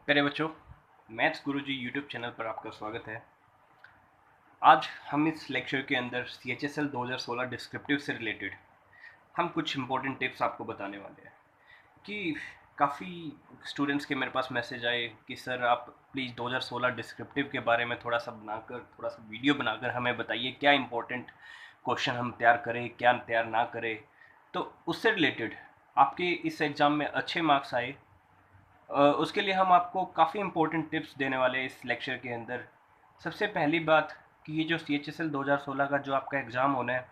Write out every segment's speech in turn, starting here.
प्यारे बच्चों, मैथ्स गुरुजी YouTube channel पर आपका स्वागत है। आज हम इस लेक्चर के अंदर CHSL 2016 डिस्क्रिप्टिव से रिलेटेड हम कुछ इंपॉर्टेंट टिप्स आपको बताने वाले हैं कि काफ़ी स्टूडेंट्स के मेरे पास मैसेज आए कि सर आप प्लीज़ 2016 डिस्क्रिप्टिव के बारे में थोड़ा सा वीडियो बनाकर हमें बताइए क्या इंपॉर्टेंट क्वेश्चन हम तैयार करें, क्या तैयार ना करें। तो उससे रिलेटेड आपके इस एग्ज़ाम में अच्छे मार्क्स आए, उसके लिए हम आपको काफ़ी इंपॉर्टेंट टिप्स देने वाले हैं इस लेक्चर के अंदर। सबसे पहली बात कि ये जो CHSL 2016 का जो आपका एग्ज़ाम होना है,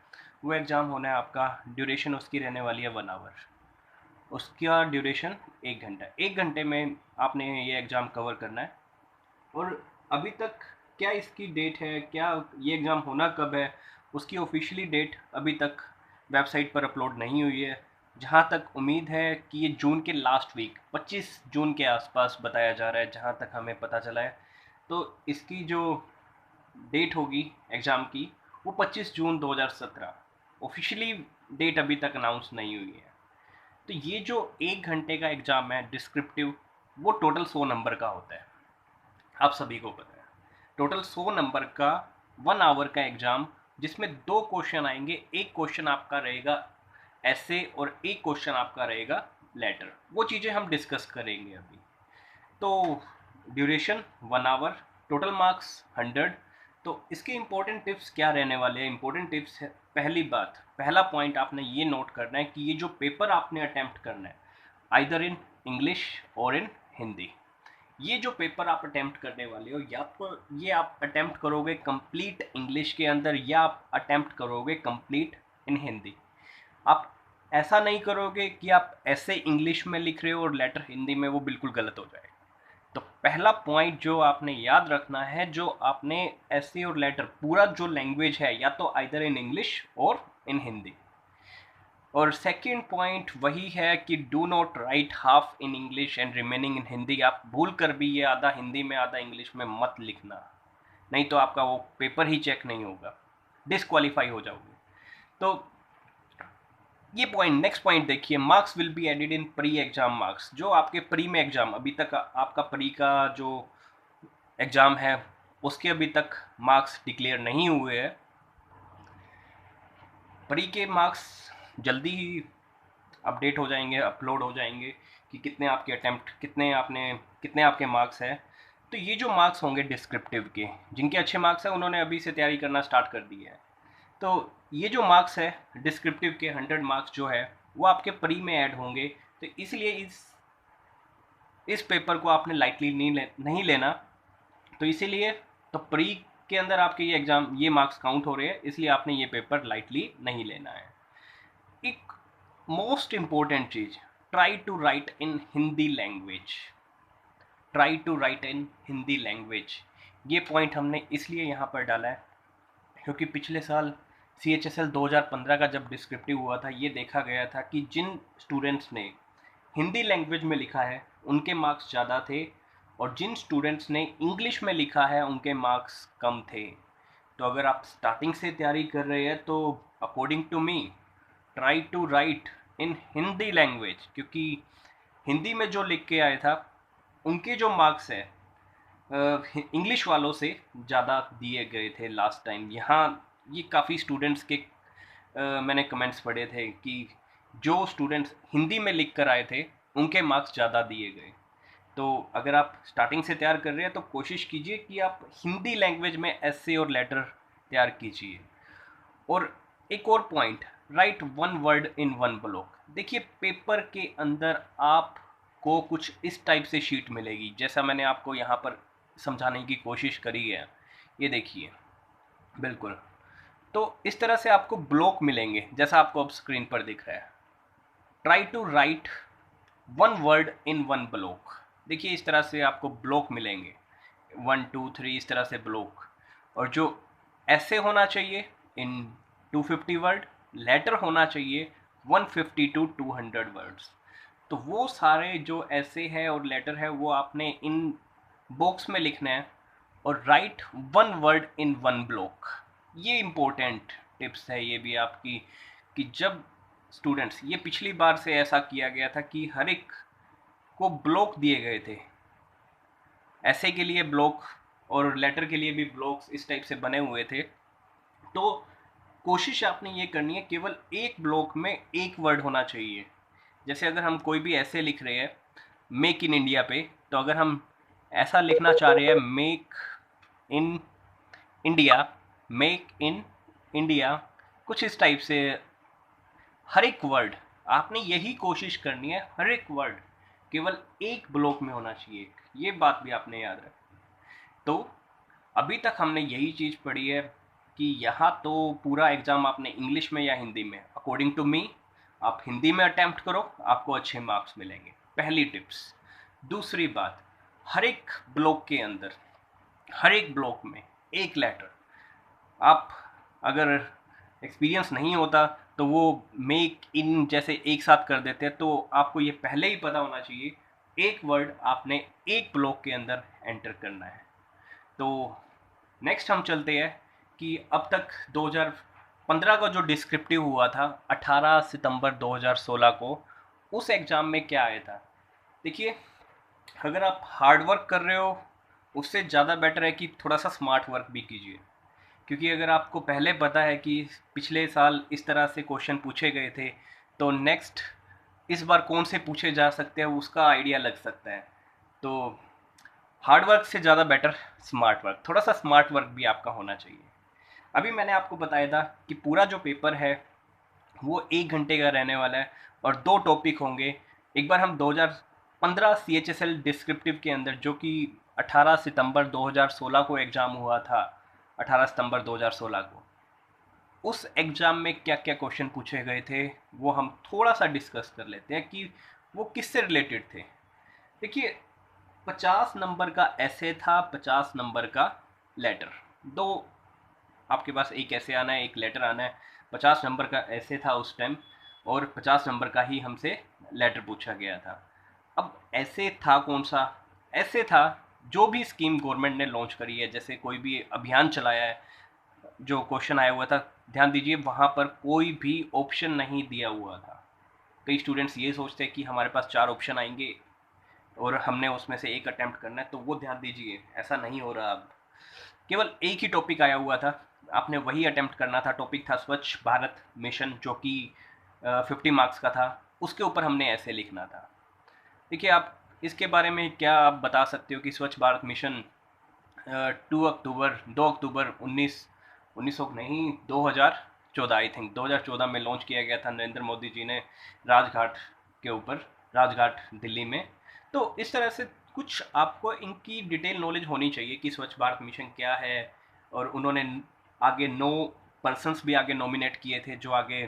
वो एग्ज़ाम होना है आपका, ड्यूरेशन उसकी रहने वाली है 1 आवर। उसका ड्यूरेशन 1 घंटा, 1 घंटे में आपने ये एग्ज़ाम कवर करना है। और अभी तक क्या इसकी डेट है, क्या ये एग्ज़ाम होना कब है, उसकी ऑफिशियली डेट अभी तक वेबसाइट पर अपलोड नहीं हुई है। जहाँ तक उम्मीद है कि ये जून के लास्ट वीक 25 जून के आसपास बताया जा रहा है, जहाँ तक हमें पता चला है। तो इसकी जो डेट होगी एग्ज़ाम की, वो 25 जून 2017। ऑफिशियली डेट अभी तक अनाउंस नहीं हुई है। तो ये जो 1 घंटे का एग्ज़ाम है डिस्क्रिप्टिव, वो टोटल 100 नंबर का होता है, आप सभी को पता है। टोटल 100 नंबर का 1 आवर का एग्ज़ाम, जिसमें 2 क्वेश्चन आएंगे। एक क्वेश्चन आपका रहेगा ऐसे और एक क्वेश्चन आपका रहेगा लेटर। वो चीज़ें हम डिस्कस करेंगे अभी। तो ड्यूरेशन 1 आवर, टोटल मार्क्स 100। तो इसके इंपॉर्टेंट टिप्स क्या रहने वाले हैं? इंपॉर्टेंट टिप्स है, पहली बात, पहला पॉइंट आपने ये नोट करना है कि ये जो पेपर आपने अटेम्प्ट करना है, आइदर इन इंग्लिश और इन हिंदी। ये जो पेपर आप अटेम्प्ट करने वाले हो, या तो ये आप अटेम्प्ट करोगे कंप्लीट इंग्लिश के अंदर, या आप अटेम्प्ट करोगे कंप्लीट इन हिंदी। आप ऐसा नहीं करोगे कि आप ऐसे इंग्लिश में लिख रहे हो और लेटर हिंदी में, वो बिल्कुल गलत हो जाएगा। तो पहला पॉइंट जो आपने याद रखना है, जो आपने ऐसे और लेटर पूरा जो लैंग्वेज है, या तो आइदर इन इंग्लिश और इन हिंदी। और सेकंड पॉइंट वही है कि do not right half in English and remaining in Hindi. आप भूल कर भी ये आधा हिंदी में आधा इंग्लिश में मत लिखना, नहीं तो आपका वो पेपर ही चेक नहीं होगा, डिसक्वालीफाई हो जाओगे। तो ये पॉइंट, नेक्स्ट पॉइंट देखिए, marks will be added in pre exam marks. जो आपके प्री में एग्जाम, अभी तक आपका प्री का जो एग्जाम है, उसके अभी तक मार्क्स डिक्लेयर नहीं हुए हैं। प्री के मार्क्स जल्दी ही अपडेट हो जाएंगे, अपलोड हो जाएंगे कि कितने आपके अटेम्प्ट, कितने आपके मार्क्स हैं। तो ये जो मार्क्स होंगे डिस्क्रिप्टिव के, जिनके अच्छे मार्क्स हैं उन्होंने अभी से तैयारी करना स्टार्ट कर दी है। तो ये जो मार्क्स है डिस्क्रिप्टिव के, 100 मार्क्स जो है, वो आपके प्री में ऐड होंगे। तो इसलिए इस पेपर को आपने लाइटली नहीं लेना। तो इसीलिए तो प्री के अंदर आपके ये एग्ज़ाम, ये मार्क्स काउंट हो रहे हैं, इसलिए आपने ये पेपर लाइटली नहीं लेना है। एक मोस्ट इम्पोर्टेंट चीज, try to write in Hindi language. Try to write in Hindi language, ये पॉइंट हमने इसलिए यहाँ पर डाला है क्योंकि पिछले साल CHSL 2015 का जब डिस्क्रिप्टिव हुआ था, ये देखा गया था कि जिन स्टूडेंट्स ने हिंदी लैंग्वेज में लिखा है उनके मार्क्स ज़्यादा थे, और जिन स्टूडेंट्स ने इंग्लिश में लिखा है उनके मार्क्स कम थे। तो अगर आप स्टार्टिंग से तैयारी कर रहे हैं, तो according to me try to write in Hindi language, क्योंकि हिंदी में जो लिख के आया था उनके जो मार्क्स है इंग्लिश वालों से ज़्यादा दिए गए थे लास्ट टाइम। यहाँ ये काफ़ी स्टूडेंट्स के मैंने कमेंट्स पढ़े थे कि जो स्टूडेंट्स हिंदी में लिख कर आए थे उनके मार्क्स ज़्यादा दिए गए। तो अगर आप स्टार्टिंग से तैयार कर रहे हैं तो कोशिश कीजिए कि आप हिंदी लैंग्वेज में ऐसे और लेटर तैयार कीजिए। और एक और point, right 1 word in 1 block. देखिए पेपर के अंदर आपको कुछ इस टाइप से शीट मिलेगी, जैसा मैंने आपको यहाँ पर समझाने की कोशिश करी है। ये देखिए, बिल्कुल। तो इस तरह से आपको ब्लॉक मिलेंगे, जैसा आपको अब स्क्रीन पर दिख रहा है। Try to write 1 word in 1 block. देखिए इस तरह से आपको ब्लॉक मिलेंगे, 1 2 3, इस तरह से ब्लॉक। और जो ऐसे होना चाहिए इन 250 वर्ड, लेटर होना चाहिए 150 टू 200 वर्ड्स। तो वो सारे जो ऐसे है और लेटर है, वो आपने इन बॉक्स में लिखना है, और राइट 1 वर्ड इन 1 ब्लॉक। ये इम्पोर्टेंट टिप्स है ये भी आपकी, कि जब स्टूडेंट्स, ये पिछली बार से ऐसा किया गया था कि हर एक को ब्लॉक दिए गए थे, ऐसे के लिए ब्लॉक और लेटर के लिए भी ब्लॉक्स इस टाइप से बने हुए थे। तो कोशिश आपने ये करनी है केवल एक ब्लॉक में एक वर्ड होना चाहिए। जैसे अगर हम कोई भी ऐसे लिख रहे हैं मेक इन इंडिया पे, तो अगर हम ऐसा लिखना चाह रहे हैं make in India, make in India, कुछ इस टाइप से हर एक वर्ड आपने यही कोशिश करनी है, हर एक वर्ड केवल एक ब्लॉक में होना चाहिए। ये बात भी आपने याद रखनी। तो अभी तक हमने यही चीज़ पढ़ी है कि यहाँ तो पूरा एग्ज़ाम आपने इंग्लिश में या हिंदी में, अकॉर्डिंग टू मी आप हिंदी में अटैम्प्ट करो, आपको अच्छे मार्क्स मिलेंगे, पहली टिप्स। दूसरी बात, हर एक ब्लॉक के अंदर, हर एक ब्लॉक में एक लेटर। आप अगर एक्सपीरियंस नहीं होता तो वो मेक इन जैसे एक साथ कर देते हैं, तो आपको ये पहले ही पता होना चाहिए एक वर्ड आपने एक ब्लॉक के अंदर एंटर करना है। तो नेक्स्ट हम चलते हैं कि अब तक 2015 का जो डिस्क्रिप्टिव हुआ था 18 सितंबर 2016 को, उस एग्ज़ाम में क्या आया था। देखिए, अगर आप हार्ड वर्क कर रहे हो उससे ज़्यादा बेटर है कि थोड़ा सा स्मार्ट वर्क भी कीजिए, क्योंकि अगर आपको पहले पता है कि पिछले साल इस तरह से क्वेश्चन पूछे गए थे, तो नेक्स्ट इस बार कौन से पूछे जा सकते हैं उसका आइडिया लग सकता है। तो हार्ड वर्क से ज़्यादा बेटर स्मार्ट वर्क, थोड़ा सा स्मार्ट वर्क भी आपका होना चाहिए। अभी मैंने आपको बताया था कि पूरा जो पेपर है वो 1 घंटे का रहने वाला है और 2 टॉपिक होंगे। एक बार हम 2015 CHSL डिस्क्रिप्टिव के अंदर, जो कि 18 सितंबर 2016 को एग्ज़ाम हुआ था, 18 सितंबर 2016 को, उस एग्ज़ाम में क्या क्या क्वेश्चन पूछे गए थे वो हम थोड़ा सा डिस्कस कर लेते हैं कि वो किससे रिलेटेड थे। देखिए, 50 नंबर का ऐसे था, 50 नंबर का लेटर, दो आपके पास, एक ऐसे आना है एक लेटर आना है। 50 नंबर का ऐसे था उस टाइम और 50 नंबर का ही हमसे लेटर पूछा गया था। अब ऐसे था कौन सा? ऐसे था जो भी स्कीम गवर्नमेंट ने लॉन्च करी है, जैसे कोई भी अभियान चलाया है, जो क्वेश्चन आया हुआ था, ध्यान दीजिए वहाँ पर कोई भी ऑप्शन नहीं दिया हुआ था। कई स्टूडेंट्स ये सोचते हैं कि हमारे पास 4 ऑप्शन आएंगे और हमने उसमें से एक अटेम्प्ट करना है, तो वो ध्यान दीजिए ऐसा नहीं हो रहा। अब केवल एक ही टॉपिक आया हुआ था, आपने वही अटेम्प्ट करना था। टॉपिक था स्वच्छ भारत मिशन, जो कि 50 मार्क्स का था, उसके ऊपर हमने ऐसे लिखना था। देखिए, आप इसके बारे में क्या आप बता सकते हो कि स्वच्छ भारत मिशन 2 अक्टूबर 19 नहीं 2014, आई थिंक 2014 में लॉन्च किया गया था नरेंद्र मोदी जी ने, राजघाट के ऊपर, राजघाट दिल्ली में। तो इस तरह से कुछ आपको इनकी डिटेल नॉलेज होनी चाहिए कि स्वच्छ भारत मिशन क्या है। और उन्होंने आगे 9 पर्सन्स भी आगे नॉमिनेट किए थे, जो आगे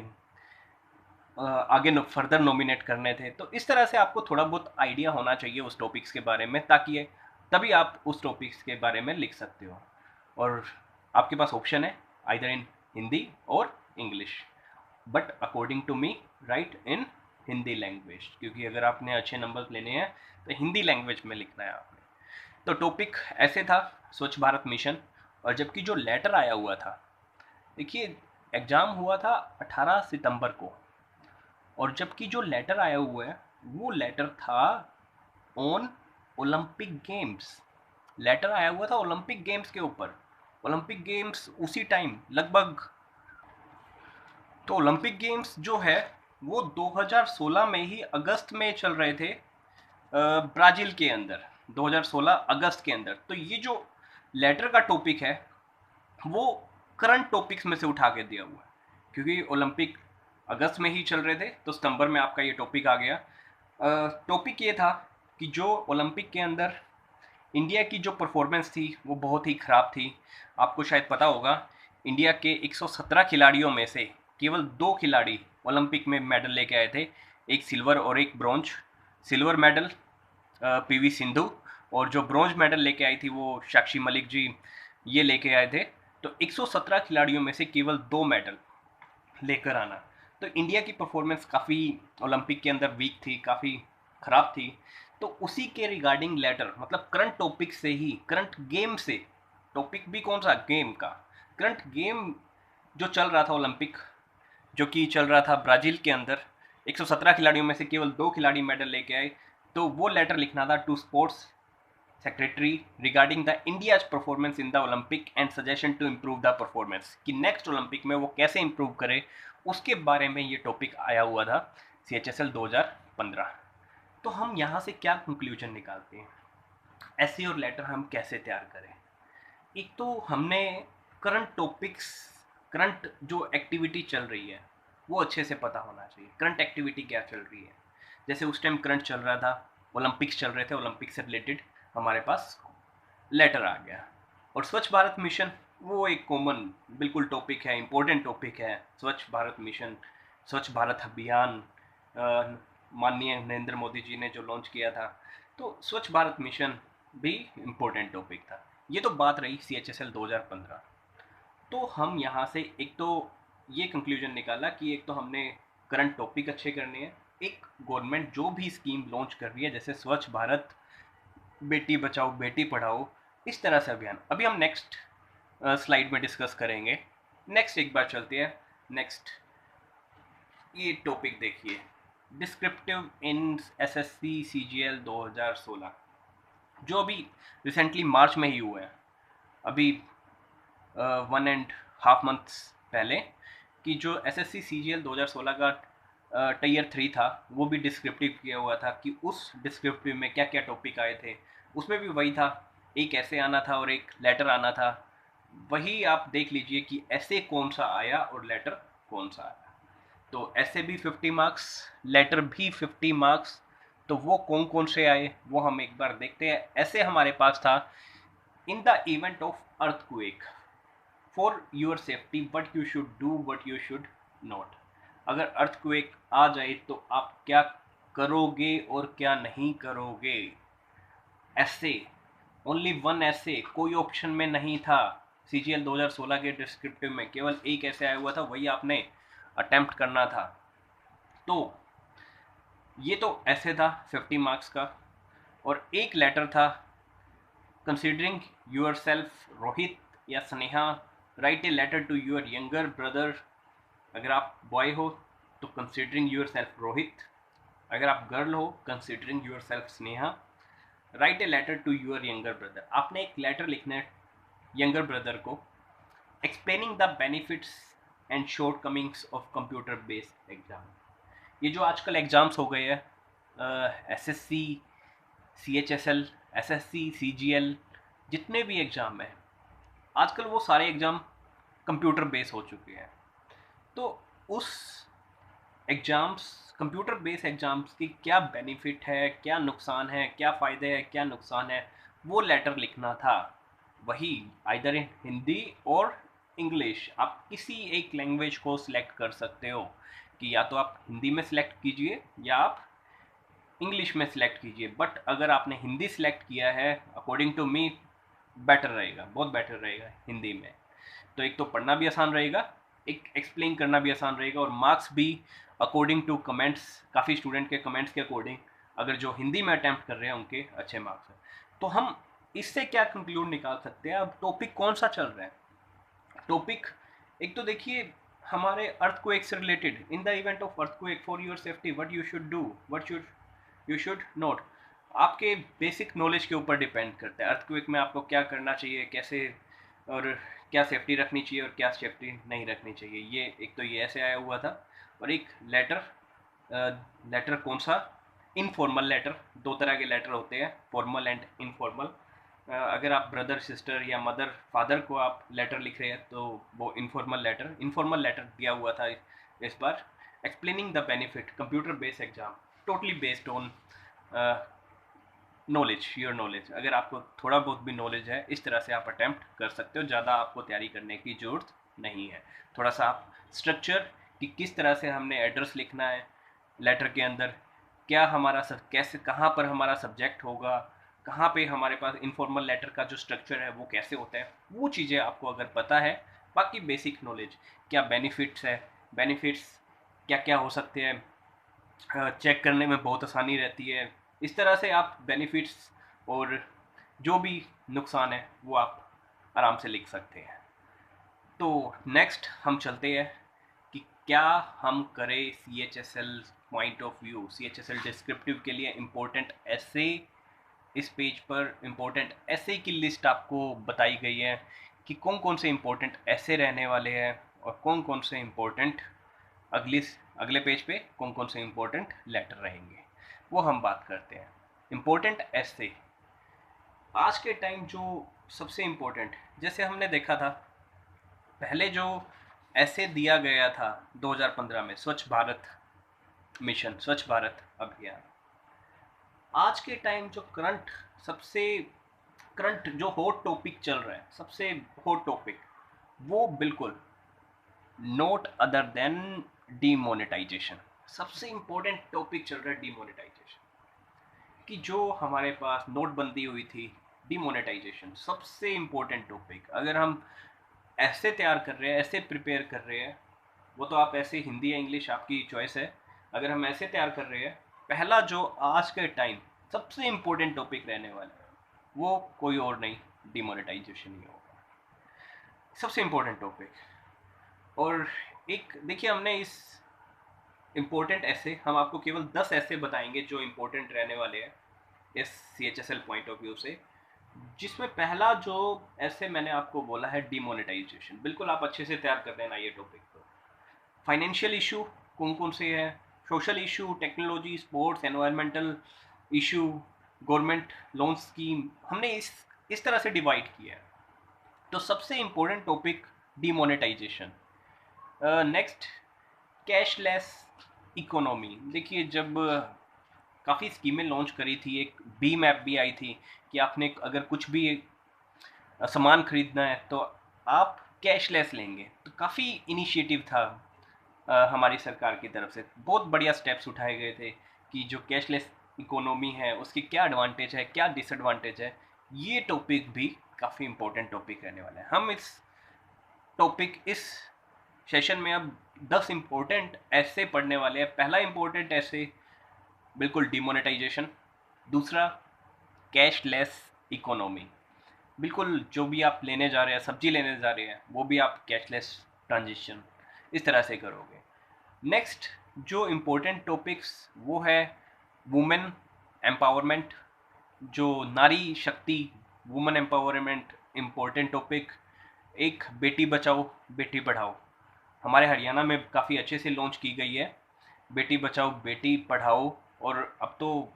फर्दर नॉमिनेट करने थे। तो इस तरह से आपको थोड़ा बहुत आइडिया होना चाहिए उस टॉपिक्स के बारे में, ताकि तभी आप उस टॉपिक्स के बारे में लिख सकते हो। और आपके पास ऑप्शन है आइदर इन हिंदी और English, but according to me write in Hindi language, क्योंकि अगर आपने अच्छे नंबर लेने हैं तो हिंदी लैंग्वेज में लिखना है आपने। तो टॉपिक ऐसे था स्वच्छ भारत मिशन। और जबकि जो लेटर आया हुआ था, देखिए एग्ज़ाम हुआ था 18 सितंबर को, और जबकि जो लेटर आया हुआ है वो लेटर था ऑन ओलंपिक गेम्स। लेटर आया हुआ था ओलंपिक गेम्स के ऊपर। ओलंपिक गेम्स उसी टाइम लगभग, तो ओलंपिक गेम्स जो है वो 2016 में ही अगस्त में चल रहे थे, ब्राज़ील के अंदर, 2016 अगस्त के अंदर। तो ये जो लेटर का टॉपिक है वो करंट टॉपिक्स में से उठा के दिया हुआ है, क्योंकि ओलंपिक अगस्त में ही चल रहे थे, तो सितंबर में आपका ये टॉपिक आ गया। टॉपिक ये था कि जो ओलंपिक के अंदर इंडिया की जो परफॉर्मेंस थी वो बहुत ही ख़राब थी। आपको शायद पता होगा, इंडिया के 117 खिलाड़ियों में से केवल 2 खिलाड़ी ओलंपिक में मेडल लेके आए थे, एक सिल्वर और एक bronze. Silver medal PV Sindhu, और जो ब्रॉन्ज मेडल लेके आई थी वो साक्षी मलिक जी, ये लेके आए थे। तो 117 खिलाड़ियों में से केवल 2 मेडल लेकर आना, तो इंडिया की परफॉर्मेंस काफ़ी ओलंपिक के अंदर वीक थी, काफ़ी ख़राब थी। तो उसी के रिगार्डिंग लेटर, मतलब करंट टॉपिक से ही, करंट गेम से, टॉपिक भी कौन सा, गेम का, करंट गेम जो चल रहा था ओलंपिक, जो कि चल रहा था ब्राज़ील के अंदर, 117 खिलाड़ियों में से केवल 2 खिलाड़ी मेडल लेके आए, तो वो लेटर लिखना था to sports secretary regarding the India's performance in the Olympic and suggestion to improve the performance, कि नेक्स्ट ओलंपिक में वो कैसे इम्प्रूव करे, उसके बारे में ये टॉपिक आया हुआ था CHSL 2015। तो हम यहाँ से क्या कंक्लूजन निकालते हैं, ऐसे और लेटर हम कैसे तैयार करें। एक तो हमने करंट टॉपिक्स, करंट जो एक्टिविटी चल रही है वो अच्छे से पता होना चाहिए, करंट एक्टिविटी क्या चल रही है। जैसे उस टाइम करंट चल रहा था, ओलंपिक्स चल रहे थे, ओलंपिक से रिलेटेड हमारे पास लेटर आ गया। और स्वच्छ भारत मिशन वो एक कॉमन बिल्कुल टॉपिक है, इम्पोर्टेंट टॉपिक है। स्वच्छ भारत मिशन, स्वच्छ भारत अभियान माननीय नरेंद्र मोदी जी ने जो लॉन्च किया था, तो स्वच्छ भारत मिशन भी इम्पोर्टेंट टॉपिक था। ये तो बात रही CHSL 2015। तो हम यहाँ से एक तो ये कंक्लूजन निकाला कि एक तो हमने करंट टॉपिक अच्छे करने हैं, एक गवर्नमेंट जो भी स्कीम लॉन्च कर रही है जैसे स्वच्छ भारत, बेटी बचाओ बेटी पढ़ाओ, इस तरह से अभियान अभी हम नेक्स्ट स्लाइड में डिस्कस करेंगे। नेक्स्ट एक बार चलते हैं, नेक्स्ट ये टॉपिक देखिए, डिस्क्रिप्टिव इन SSC CGL 2016, जो अभी रिसेंटली मार्च में ही हुआ है, अभी 1.5 मंथ्स पहले, कि जो SSC CGL 2016 का टियर 3 था वो भी डिस्क्रिप्टिव किया हुआ था, कि उस डिस्क्रिप्टिव में क्या क्या टॉपिक आए थे। उसमें भी वही था, एक ऐसे आना था और एक लेटर आना था। वही आप देख लीजिए कि ऐसे कौन सा आया और लेटर कौन सा आया। तो ऐसे भी 50 मार्क्स, लेटर भी 50 मार्क्स। तो वो कौन कौन से आए वो हम एक बार देखते हैं। ऐसे हमारे पास था, in the event of earthquake, for your safety what you should do what you should not. अगर अर्थक्वेक आ जाए तो आप क्या करोगे और क्या नहीं करोगे। ऐसे ओनली वन ऐसे, कोई ऑप्शन में नहीं था। CGL 2016 के डिस्क्रिप्टिव में केवल एक ऐसे आया हुआ था, वही आपने अटेम्प्ट करना था। तो ये तो ऐसे था 50 मार्क्स का। और एक लेटर था, कंसिडरिंग यूर सेल्फ रोहित या Sneha, write a letter to your younger brother. अगर आप बॉय हो तो कंसिडरिंग यूर सेल्फ रोहित, अगर आप गर्ल हो considering your self Sneha, write a letter to your younger brother. आपने एक लेटर लिखना है यंगर ब्रदर को, explaining the benefits and shortcomings of computer based exam. ये जो आजकल एग्ज़ाम्स हो गए हैं, SSC CHSL SSC CGL, जितने भी एग्ज़ाम हैं आजकल वो सारे एग्ज़ाम कंप्यूटर बेस हो चुके हैं। तो उस एग्ज़ाम्स, कंप्यूटर बेस एग्ज़ाम्स की क्या बेनिफिट है, क्या नुकसान है, क्या फ़ायदे हैं, क्या नुकसान है, वो लेटर लिखना था। वही आइदर इन हिंदी और इंग्लिश, आप किसी एक लैंग्वेज को सिलेक्ट कर सकते हो, कि या तो आप हिंदी में सिलेक्ट कीजिए या आप इंग्लिश में सिलेक्ट कीजिए। बट अगर आपने हिंदी सिलेक्ट किया है, अकॉर्डिंग टू मी बेटर रहेगा, बहुत बेटर रहेगा हिंदी में। तो एक तो पढ़ना भी आसान रहेगा, एक एक्सप्लेन करना भी आसान रहेगा, और मार्क्स भी अकॉर्डिंग टू कमेंट्स, काफ़ी स्टूडेंट के कमेंट्स के अकॉर्डिंग अगर जो हिंदी में अटैम्प्ट कर रहे हैं उनके अच्छे मार्क्स हैं। तो हम इससे क्या कंक्लूड निकाल सकते हैं, अब टॉपिक कौन सा चल रहा है। टॉपिक एक तो देखिए हमारे अर्थक्वेक से related, in the event of earthquake for your safety what you should do what you should note. आपके बेसिक नॉलेज के ऊपर डिपेंड करता है अर्थक्वेक में आपको क्या करना चाहिए, कैसे, और क्या सेफ्टी रखनी चाहिए और क्या सेफ्टी नहीं रखनी चाहिए। ये एक तो ये ऐसे आया हुआ था। और एक लेटर, लेटर कौन सा, इनफॉर्मल लेटर। दो तरह के लेटर होते हैं, फॉर्मल एंड इनफॉर्मल। अगर आप ब्रदर सिस्टर या मदर फादर को आप लेटर लिख रहे हैं तो वो इनफॉर्मल लेटर दिया हुआ था इस बार। Explaining the benefit computer based exam, totally based on knowledge, your knowledge. अगर आपको थोड़ा बहुत भी नॉलेज है इस तरह से आप अटैम्प्ट कर सकते हो, ज़्यादा आपको तैयारी करने की ज़रूरत नहीं है। थोड़ा सा आप स्ट्रक्चर, कि किस तरह से हमने एड्रेस लिखना है लेटर के अंदर, क्या हमारा सब, कैसे, कहाँ पर हमारा सब्जेक्ट होगा, कहाँ पे हमारे पास इनफॉर्मल लेटर का जो स्ट्रक्चर है वो कैसे होता है, वो चीज़ें आपको अगर पता है। बाकी बेसिक नॉलेज, क्या बेनिफिट्स है, बेनिफिट्स क्या क्या हो सकते हैं, चेक करने में बहुत आसानी रहती है। इस तरह से आप बेनिफिट्स और जो भी नुकसान है वो आप आराम से लिख सकते हैं। तो नेक्स्ट हम चलते हैं कि क्या हम करें CHSL point of view, CHSL descriptive के लिए इम्पोर्टेंट ऐसे इस पेज पर इम्पोर्टेंट ऐसे की लिस्ट आपको बताई गई है कि कौन कौन से इम्पोर्टेंट ऐसे रहने वाले हैं और कौन कौन से इम्पोर्टेंट अगली अगले पेज पे कौन कौन से इम्पोर्टेंट लेटर रहेंगे, वो हम बात करते हैं। इम्पोर्टेंट ऐसे आज के टाइम जो सबसे इम्पोर्टेंट, जैसे हमने देखा था पहले जो ऐसे दिया गया था 2015 में, स्वच्छ भारत मिशन, स्वच्छ भारत अभियान, आज के टाइम जो सबसे करंट जो हॉट टॉपिक चल रहा है, सबसे हॉट टॉपिक, वो बिल्कुल नोट अदर देन डीमोनेटाइजेशन। सबसे इंपॉर्टेंट टॉपिक चल रहा है डीमोनेटाइजेशन, कि जो हमारे पास नोटबंदी हुई थी, डीमोनेटाइजेशन सबसे इंपॉर्टेंट टॉपिक। अगर हम ऐसे तैयार कर रहे हैं, ऐसे प्रिपेयर कर रहे हैं, वो तो आप ऐसे हिंदी या इंग्लिश आपकी चॉइस है, अगर हम ऐसे तैयार कर रहे हैं, पहला जो आज के टाइम सबसे इंपॉर्टेंट टॉपिक रहने वाला है वो कोई और नहीं, डिमोनेटाइजेशन ही होगा, सबसे इंपॉर्टेंट टॉपिक। और एक देखिए, हमने इस इम्पोर्टेंट ऐसे, हम आपको केवल 10 ऐसे बताएंगे जो इम्पोर्टेंट रहने वाले हैं इस CHSL पॉइंट ऑफ व्यू से, जिसमें पहला जो ऐसे मैंने आपको बोला है डिमोनेटाइजेशन। बिल्कुल आप अच्छे से तैयार कर लेना ये टॉपिक को। फाइनेंशियल इशू कौन कौन से हैं, social issue, technology, sports, environmental issue, government loan scheme, हमने इस तरह से डिवाइड किया है। तो सबसे important topic demonetisation. Next, cashless economy. देखिए, जब काफ़ी स्कीमें लॉन्च करी थी, एक बीम ऐप भी आई थी कि आपने अगर कुछ भी सामान खरीदना है तो आप कैशलेस लेंगे, तो काफ़ी इनिशिएटिव था हमारी सरकार की तरफ से, बहुत बढ़िया स्टेप्स उठाए गए थे कि जो कैशलेस इकोनॉमी है उसकी क्या एडवांटेज है, क्या डिसएडवांटेज है। ये टॉपिक भी काफ़ी इंपॉर्टेंट टॉपिक रहने वाला है। हम इस टॉपिक, इस सेशन में अब 10 इम्पोर्टेंट ऐसे पढ़ने वाले हैं। पहला इम्पोर्टेंट ऐसे बिल्कुल डिमोनेटाइजेशन, दूसरा कैशलेस इकोनॉमी, बिल्कुल जो भी आप लेने जा रहे हैं, सब्जी लेने जा रहे हैं, वो भी आप कैशलेस ट्रांजिशन इस तरह से करोगे। नेक्स्ट जो इम्पोर्टेंट टॉपिक्स वो है वुमेन एम्पावरमेंट, जो नारी शक्ति, वुमेन एम्पावरमेंट इम्पोर्टेंट टॉपिक। एक बेटी बचाओ बेटी पढ़ाओ, हमारे हरियाणा में काफ़ी अच्छे से लॉन्च की गई है बेटी बचाओ बेटी पढ़ाओ, और अब तो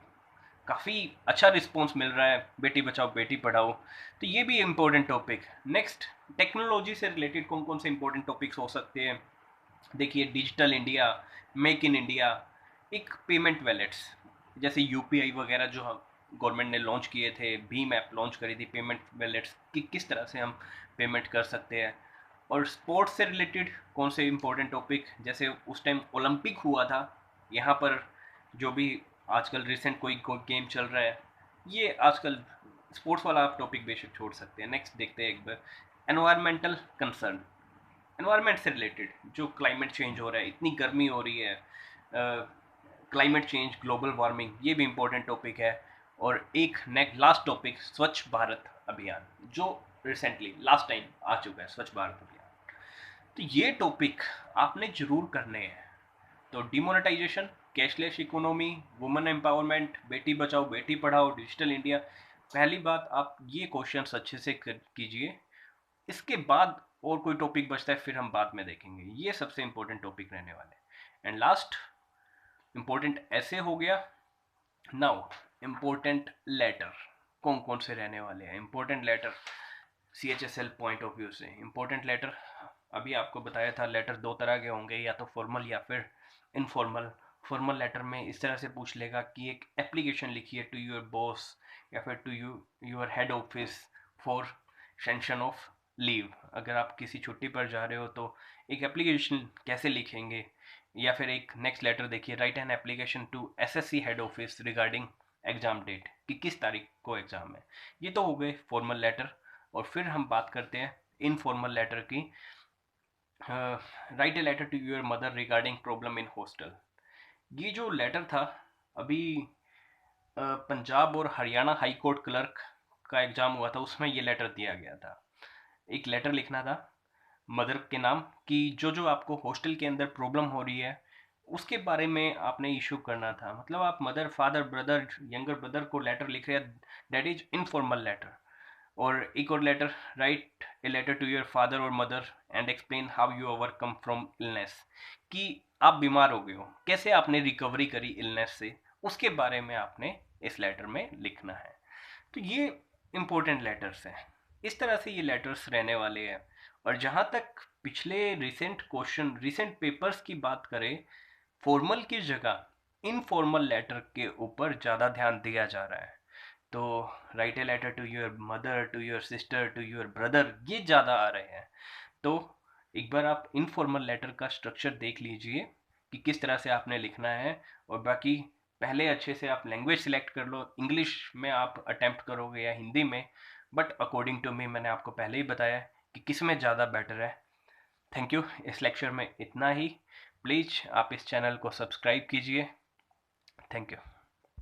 काफ़ी अच्छा रिस्पॉन्स मिल रहा है बेटी बचाओ बेटी पढ़ाओ, तो ये भी इम्पोर्टेंट टॉपिक। नेक्स्ट, टेक्नोलॉजी से रिलेटेड कौन कौन से इम्पोर्टेंट टॉपिक्स हो सकते हैं। देखिए, digital India, make in India, एक पेमेंट वैलेट्स जैसे UPI वगैरह जो गवर्नमेंट ने लॉन्च किए थे, भीम ऐप लॉन्च करी थी, पेमेंट वैलेट्स की किस तरह से हम पेमेंट कर सकते हैं। और स्पोर्ट्स से रिलेटेड कौन से इम्पोर्टेंट टॉपिक, जैसे उस टाइम ओलंपिक हुआ था यहाँ पर, जो भी आजकल रिसेंट कोई गेम चल रहा है, ये आजकल स्पोर्ट्स वाला आप टॉपिक बेशक छोड़ सकते हैं। नेक्स्ट देखते हैं एक बार, एनवायरमेंटल कंसर्न, एनवायरनमेंट से रिलेटेड, जो क्लाइमेट चेंज हो रहा है, इतनी गर्मी हो रही है, क्लाइमेट चेंज, ग्लोबल वार्मिंग, ये भी इम्पोर्टेंट टॉपिक है। और एक नेक्स्ट लास्ट टॉपिक, स्वच्छ भारत अभियान, जो रिसेंटली लास्ट टाइम आ चुका है, स्वच्छ भारत अभियान। तो ये टॉपिक आपने जरूर करने हैं। तो demonetisation, cashless economy, women empowerment, Beti Bachao Beti Padhao, digital India, पहली बात आप ये क्वेश्चंस अच्छे से कीजिए। इसके बाद और कोई टॉपिक बचता है फिर हम बाद में देखेंगे, ये सबसे इंपॉर्टेंट टॉपिक रहने वाले हैं। एंड लास्ट, इंपॉर्टेंट ऐसे हो गया। नाउ इंपॉर्टेंट लेटर कौन कौन से रहने वाले हैं, important letter CHSL point of view से। इंपॉर्टेंट लेटर अभी आपको बताया था, लेटर दो तरह के होंगे, या तो फॉर्मल या फिर इनफॉर्मल। फॉर्मल लेटर में इस तरह से पूछ लेगा कि एक एप्लीकेशन लिखिए टू योर बॉस या फिर to your head office for sanction of leave. अगर आप किसी छुट्टी पर जा रहे हो तो एक एप्लीकेशन कैसे लिखेंगे। या फिर एक नेक्स्ट लेटर देखिए, write an application to SSC head office regarding exam date, कि किस तारीख को एग्जाम है। ये तो हो गए फॉर्मल लेटर। और फिर हम बात करते हैं इनफॉर्मल लेटर की। Write a letter to your mother regarding problem in hostel. ये जो लेटर था, अभी पंजाब और हरियाणा हाई कोर्ट क्लर्क का एग्जाम हुआ था, उसमें ये लेटर दिया गया था। एक लेटर लिखना था मदर के नाम, कि जो जो आपको हॉस्टल के अंदर प्रॉब्लम हो रही है, उसके बारे में आपने इशू करना था। मतलब आप mother, father, brother, younger brother को लेटर लिख रहे हैं, दैट इज इनफॉर्मल लेटर। और एक और letter, write a letter to your father और mother and explain how you overcome from illness, कि आप बीमार हो गए हो, कैसे आपने रिकवरी करी इलनेस से, उसके बारे में आपने इस लेटर में लिखना है। तो ये इम्पोर्टेंट लेटर्स हैं। इस तरह से ये लेटर्स रहने वाले हैं। और जहाँ तक पिछले रिसेंट क्वेश्चन, रिसेंट पेपर्स की बात करें, फॉर्मल की जगह इनफॉर्मल लेटर के ऊपर ज़्यादा ध्यान दिया जा रहा है। तो write a letter to your mother, to your sister, to your brother, ये ज़्यादा आ रहे हैं। तो एक बार आप इनफॉर्मल लेटर का स्ट्रक्चर देख लीजिए कि किस तरह से आपने लिखना है। और बाकी पहले अच्छे से आप लैंग्वेज सिलेक्ट कर लो, इंग्लिश में आप अटेम्प्ट करोगे या हिंदी में, बट अकॉर्डिंग टू मी मैंने आपको पहले ही बताया कि किस में ज़्यादा बेटर है। Thank you. इस लेक्चर में इतना ही। प्लीज़ आप इस चैनल को सब्सक्राइब कीजिए। Thank you.